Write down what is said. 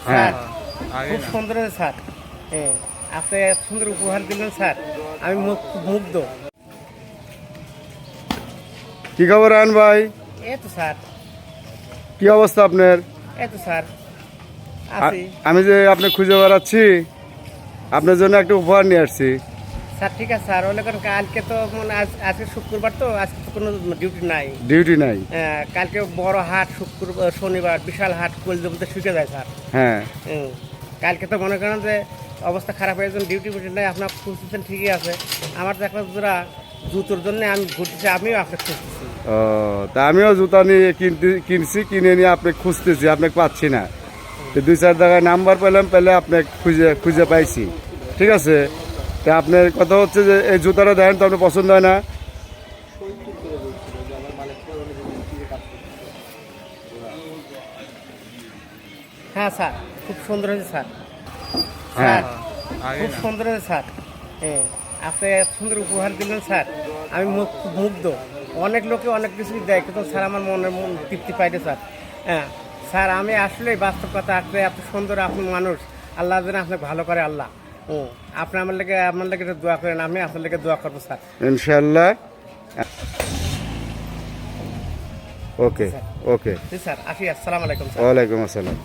হ্যাঁ খুব সুন্দর হয়েছে স্যার। হ্যাঁ, আপনি এত সুন্দর উপহার দিলেন স্যার, আমি খুব মুগ্ধ। কি খবর আন ভাই? এই তো স্যার, কি অবস্থা আপনার? এই তো স্যার আছি। আমি যে আপনি খুঁজে বেড়াচ্ছি, আপনার জন্য একটা উপহার নিয়ে আসছি। স্যার ঠিক আছে স্যার, ওই কারণ কালকে তো মানে আজকে শুক্রবার, তো আজকে তো কোনো ডিউটি নাই। ডিউটি নাই? কালকে বড় হাট, শুক্রবার শনিবার বিশাল হাট কলজে বলতে শুকে যায় স্যার। হ্যাঁ। কালকে তো মনে করেন যে অবস্থা খারাপ হয়ে যান, ডিউটি ফুটি নাই, আপনার খুঁজতেছেন ঠিকই আছে। আমার তো একটা জোড়া জুতোর জন্য আমি ঘুরতেছি, আমিও আপনাকে খুঁজতেছি। ও, তা আমিও জুতা নিয়ে কিনছি, কিনে নিয়ে আপনি খুঁজতেছি, আপনাকে পাচ্ছি না। তো 2-4 জায়গায় নাম্বার পেলাম, পেলে আপনাকে খুঁজে পাইছি। ঠিক আছে, তা আপনার কথা হচ্ছে যে এই জুতাটা দেন তো আপনার পছন্দ হয় না? হ্যাঁ স্যার, খুব সুন্দর হয়েছে স্যার। হ্যাঁ। স্যার খুব সুন্দর হয়েছে স্যার। হ্যাঁ, আপনি এত সুন্দর উপহার দিলেন স্যার, আমি খুব মুগ্ধ। অনেক লোকে অনেক কিছুই দেয়, কিন্তু স্যার আমার মন তৃপ্তি পাইছে স্যার। হ্যাঁ স্যার, আমি আসলেই বাস্তব কথা, আপনি এত সুন্দর, আপনি মানুষ, আল্লাহ যেন আপনাকে ভালো করে আল্লাহ। আপনি আমার লেগে দোয়া করেন, আমি আপনার লেগে দোয়া করবো স্যার। ইনশাল্লাহ। ওকে। ওকে, জি স্যার, আসি। আসসালামু আলাইকুম স্যার। ওয়ালাইকুম আসসালাম।